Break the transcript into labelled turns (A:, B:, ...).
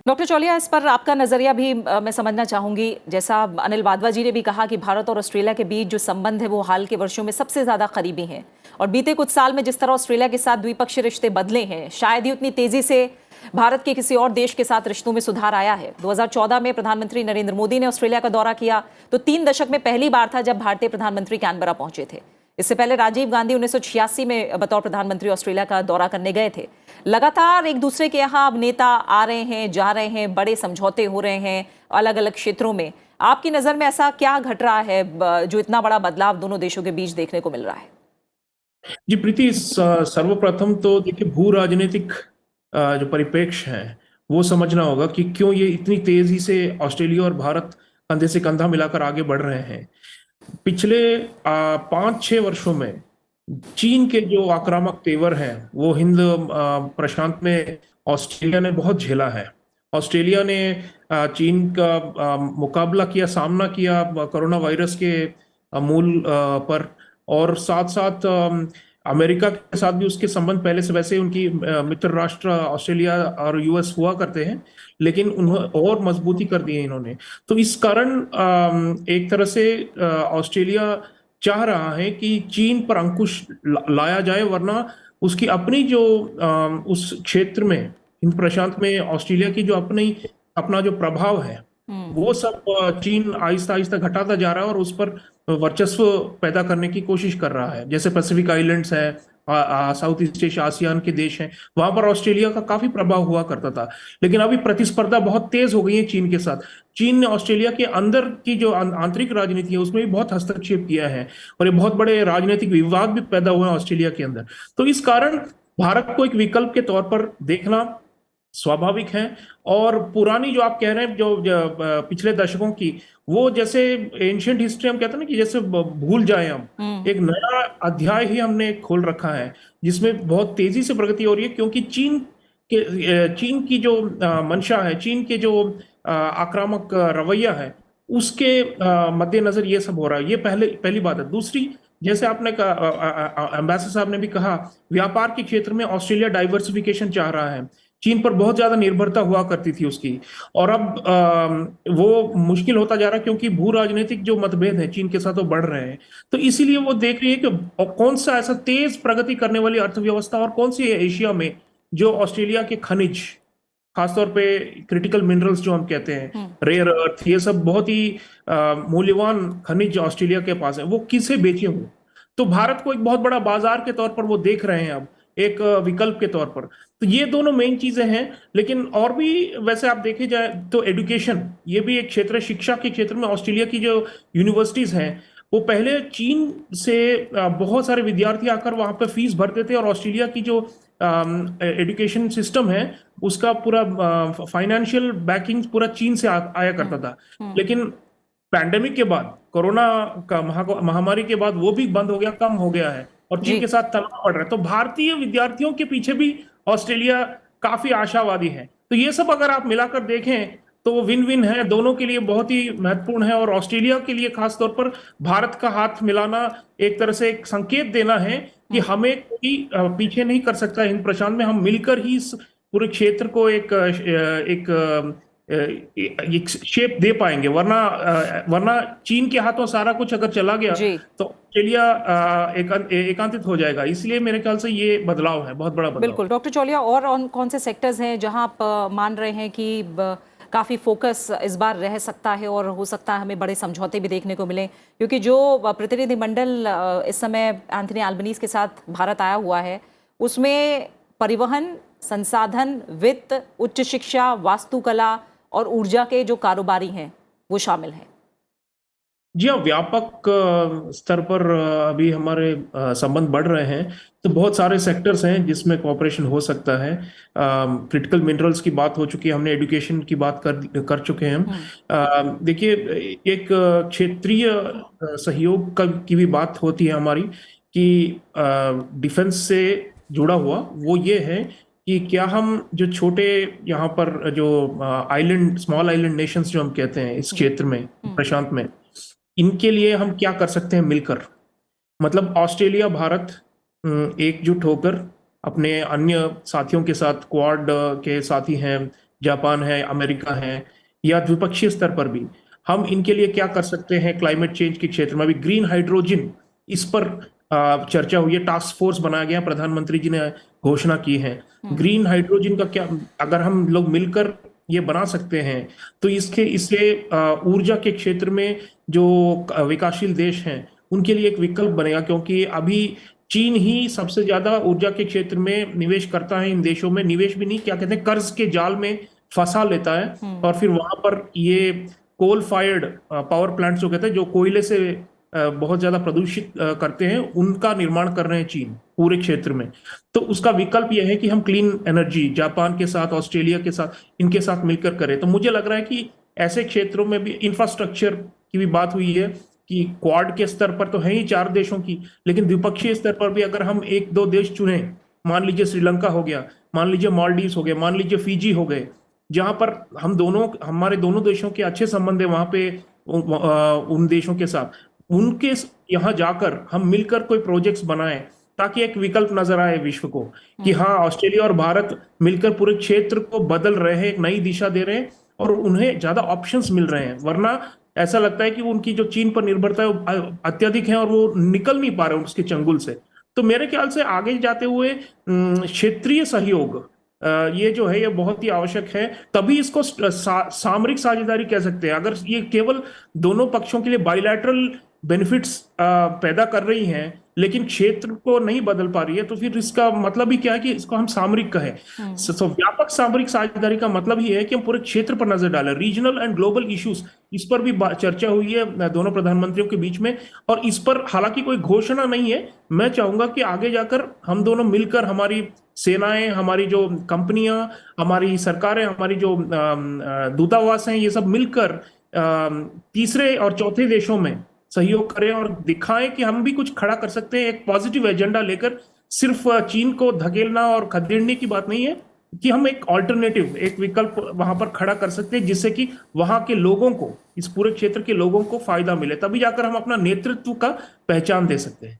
A: Doctor Chauliya, इस पर आपका नजरिया भी मैं समझना चाहूंगी। जैसा अनिल वाधवा जी ने भी कहा कि भारत और ऑस्ट्रेलिया के बीच जो संबंध है वो हाल के वर्षों में सबसे ज्यादा करीबी हैं, और बीते कुछ साल में जिस तरह ऑस्ट्रेलिया के साथ द्विपक्षीय रिश्ते बदले हैं, शायद ही उतनी तेजी से भारत के किसी और देश के साथ रिश्तों में सुधार आया है। 2014 में प्रधानमंत्री नरेंद्र मोदी ने ऑस्ट्रेलिया का दौरा किया तो 3 दशक में पहली बार था जब भारतीय प्रधानमंत्री कैनबरा पहुंचे थे। इससे पहले राजीव गांधी 1986 में बतौर प्रधानमंत्री ऑस्ट्रेलिया का दौरा करने गए थे। लगातार एक दूसरे के यहाँ अब नेता आ रहे हैं, जा रहे हैं, बड़े समझौते हो रहे हैं अलग अलग क्षेत्रों में। आपकी नजर में ऐसा क्या घट रहा है जो इतना बड़ा बदलाव दोनों देशों के बीच देखने को मिल रहा है?
B: जी प्रीति, सर्वप्रथम तो देखिए, भू राजनीतिक जो परिप्रेक्ष्य है वो समझना होगा कि क्यों ये इतनी तेजी से ऑस्ट्रेलिया और भारत कंधे से कंधा मिलाकर आगे बढ़ रहे हैं। पिछले 5-6 वर्षों में चीन के जो आक्रामक तेवर हैं वो हिंद प्रशांत में ऑस्ट्रेलिया ने बहुत झेला है। ऑस्ट्रेलिया ने चीन का मुकाबला किया, सामना किया कोरोना वायरस के मूल पर, और साथ साथ अमेरिका के साथ भी उसके संबंध पहले से वैसे उनकी मित्र राष्ट्र ऑस्ट्रेलिया और यूएस हुआ करते हैं, लेकिन उन्होंने और मजबूती कर दी है इन्होंने। तो इस कारण एक तरह से ऑस्ट्रेलिया चाह रहा है कि चीन पर अंकुश लाया जाए, वरना उसकी अपनी जो उस क्षेत्र में, हिंद प्रशांत में ऑस्ट्रेलिया की जो अपना जो प्रभाव है वो सब चीन आहिस्ता आहिस्ता घटाता जा रहा है और उस पर वर्चस्व पैदा करने की कोशिश कर रहा है। जैसे पैसिफिक आइलैंड्स है, साउथ ईस्ट एशिया, आसियान के देश हैं, वहां पर ऑस्ट्रेलिया का काफी प्रभाव हुआ करता था, लेकिन अभी प्रतिस्पर्धा बहुत तेज हो गई है चीन के साथ। चीन ने ऑस्ट्रेलिया के अंदर की जो आंतरिक राजनीति है उसमें भी बहुत हस्तक्षेप किया है, और ये बहुत बड़े राजनीतिक विवाद भी पैदा हुए हैं ऑस्ट्रेलिया के अंदर। तो इस कारण भारत को एक विकल्प के तौर पर देखना स्वाभाविक है। और पुरानी जो आप कह रहे हैं, जो पिछले दशकों की, वो जैसे एंशियंट हिस्ट्री हम कहते हैं ना, कि जैसे भूल जाए हम, एक नया अध्याय ही हमने खोल रखा है जिसमें बहुत तेजी से प्रगति हो रही है, क्योंकि चीन की जो मंशा है, चीन के जो आक्रामक रवैया है, उसके मद्देनजर ये सब हो रहा है। ये पहली बात है। दूसरी, जैसे आपने कहा, एम्बेसडर साहब ने भी कहा, व्यापार के क्षेत्र में ऑस्ट्रेलिया डाइवर्सिफिकेशन चाह रहा है। चीन पर बहुत ज्यादा निर्भरता हुआ करती थी उसकी, और अब वो मुश्किल होता जा रहा है, क्योंकि भू राजनीतिक जो मतभेद है चीन के साथ वो बढ़ रहे हैं। तो इसीलिए वो देख रही है कि कौन सा ऐसा तेज प्रगति करने वाली अर्थव्यवस्था और कौन सी है एशिया में जो ऑस्ट्रेलिया के खनिज, खासतौर पे क्रिटिकल मिनरल्स जो हम कहते हैं, रेयर अर्थ, ये सब बहुत ही मूल्यवान खनिज ऑस्ट्रेलिया के पास है, वो किसे बेचे हुए। तो भारत को एक बहुत बड़ा बाजार के तौर पर वो देख रहे हैं अब, एक विकल्प के तौर पर। तो ये दोनों मेन चीजें हैं। लेकिन और भी वैसे आप देखे जाए तो एजुकेशन, ये भी एक क्षेत्र है। शिक्षा के क्षेत्र में ऑस्ट्रेलिया की जो यूनिवर्सिटीज हैं, वो पहले चीन से बहुत सारे विद्यार्थी आकर वहां पर फीस भरते थे, और ऑस्ट्रेलिया की जो एजुकेशन सिस्टम है उसका पूरा फाइनेंशियल बैकिंग पूरा चीन से आया करता था। लेकिन पैंडेमिक के बाद, कोरोना का महामारी के बाद, वो भी बंद हो गया, कम हो गया है, और चीन के साथ तनाव बढ़ रहा है। तो भारतीय विद्यार्थियों के पीछे भी ऑस्ट्रेलिया काफी आशावादी है। तो ये सब अगर आप मिलाकर देखें तो वो विन विन है, दोनों के लिए बहुत ही महत्वपूर्ण है। और ऑस्ट्रेलिया के लिए खास तौर पर भारत का हाथ मिलाना एक तरह से एक संकेत देना है कि हमें कोई पीछे नहीं कर सकता हिंद प्रशांत में। हम मिलकर ही इस पूरे क्षेत्र को एक शेप दे पाएंगे, वरना चीन के हाथों सारा कुछ अगर चला गया तो ऑस्ट्रेलिया एकांतित हो जाएगा। इसलिए मेरे ख्याल से ये बदलाव है, बहुत बड़ा बदलाव।
A: बिल्कुल डॉक्टर चौलिया, और कौन से सेक्टर्स हैं जहां आप मान रहे हैं कि काफ़ी फोकस इस बार रह सकता है, और हो सकता है हमें बड़े समझौते भी देखने को मिले? क्योंकि जो प्रतिनिधिमंडल इस समय एंथनी अल्बनीज़ के साथ भारत आया हुआ है, उसमें परिवहन, संसाधन, वित्त, उच्च शिक्षा, वास्तुकला और ऊर्जा के जो कारोबारी हैं वो शामिल हैं।
B: जी हाँ, व्यापक स्तर पर अभी हमारे संबंध बढ़ रहे हैं। तो बहुत सारे सेक्टर्स हैं जिसमें कोऑपरेशन हो सकता है। क्रिटिकल मिनरल्स की बात हो चुकी है, हमने एजुकेशन की बात कर चुके हैं हम। देखिए, एक क्षेत्रीय सहयोग की भी बात होती है हमारी, कि डिफेंस से जुड़ा हुआ वो ये है कि क्या हम जो छोटे यहाँ पर जो आइलैंड, स्मॉल आइलैंड नेशंस जो हम कहते हैं इस क्षेत्र में, प्रशांत में, इनके लिए हम क्या कर सकते हैं मिलकर। मतलब ऑस्ट्रेलिया भारत एकजुट होकर अपने अन्य साथियों के साथ, क्वाड के साथी हैं, जापान है, अमेरिका है, या द्विपक्षीय स्तर पर भी हम इनके लिए क्या कर सकते हैं क्लाइमेट चेंज के क्षेत्र में। अभी ग्रीन हाइड्रोजन, इस पर चर्चा हुई है, टास्क फोर्स बनाया गया, प्रधानमंत्री जी ने घोषणा की है। ग्रीन हाइड्रोजन का क्या, अगर हम लोग मिलकर ये बना सकते हैं तो इससे ऊर्जा के क्षेत्र में जो विकासशील देश हैं उनके लिए एक विकल्प बनेगा, क्योंकि अभी चीन ही सबसे ज्यादा ऊर्जा के क्षेत्र में निवेश करता है। इन देशों में निवेश भी नहीं, क्या कहते हैं, कर्ज के जाल में फंसा लेता है और फिर वहां पर ये कोल फायर्ड पावर प्लांट जो कहते हैं, जो कोयले से बहुत ज्यादा प्रदूषित करते हैं, उनका निर्माण कर रहे हैं चीन पूरे क्षेत्र में। तो उसका विकल्प यह है कि हम क्लीन एनर्जी जापान के साथ, ऑस्ट्रेलिया के साथ, इनके साथ मिलकर करें। तो मुझे लग रहा है कि ऐसे क्षेत्रों में भी इंफ्रास्ट्रक्चर की भी बात हुई है कि क्वाड के स्तर पर तो है ही 4 देशों की, लेकिन द्विपक्षीय स्तर पर भी अगर हम 1-2 देश चुने, मान लीजिए श्रीलंका हो गया, मान लीजिए मालदीव्स हो गया, मान लीजिए फिजी हो गए, जहां पर हमारे दोनों देशों के अच्छे संबंध है वहां पे उन देशों के साथ, उनके यहाँ जाकर हम मिलकर कोई प्रोजेक्ट्स बनाएं, ताकि एक विकल्प नजर आए विश्व को कि हाँ, ऑस्ट्रेलिया और भारत मिलकर पूरे क्षेत्र को बदल रहे हैं, एक नई दिशा दे रहे हैं और उन्हें ज्यादा ऑप्शंस मिल रहे हैं। वरना ऐसा लगता है कि उनकी जो चीन पर निर्भरता है वो अत्यधिक है और वो निकल नहीं पा रहे उसके चंगुल से। तो मेरे ख्याल से आगे जाते हुए क्षेत्रीय सहयोग ये जो है ये बहुत ही आवश्यक है, तभी इसको सामरिक साझेदारी कह सकते हैं। अगर ये केवल दोनों पक्षों के लिए बाइलैटरल बेनिफिट्स पैदा कर रही हैं लेकिन क्षेत्र को नहीं बदल पा रही है, तो फिर इसका मतलब ही क्या है कि इसको हम सामरिक कहें। सो व्यापक सामरिक साझेदारी का मतलब ही है कि हम पूरे क्षेत्र पर नजर डालें, रीजनल एंड ग्लोबल इश्यूज, इस पर भी चर्चा हुई है दोनों प्रधानमंत्रियों के बीच में। और इस पर हालांकि कोई घोषणा नहीं है, मैं चाहूंगा कि आगे जाकर हम दोनों मिलकर, हमारी सेनाएं, हमारी जो कंपनियां, हमारी सरकारें, हमारी जो दूतावास हैं, ये सब मिलकर तीसरे और चौथे देशों में सहयोग करें और दिखाएं कि हम भी कुछ खड़ा कर सकते हैं, एक पॉजिटिव एजेंडा लेकर। सिर्फ चीन को धकेलना और खदेड़ने की बात नहीं है, कि हम एक ऑल्टरनेटिव, एक विकल्प वहां पर खड़ा कर सकते हैं जिससे कि वहां के लोगों को, इस पूरे क्षेत्र के लोगों को फायदा मिले। तभी जाकर हम अपना नेतृत्व का पहचान दे सकते हैं।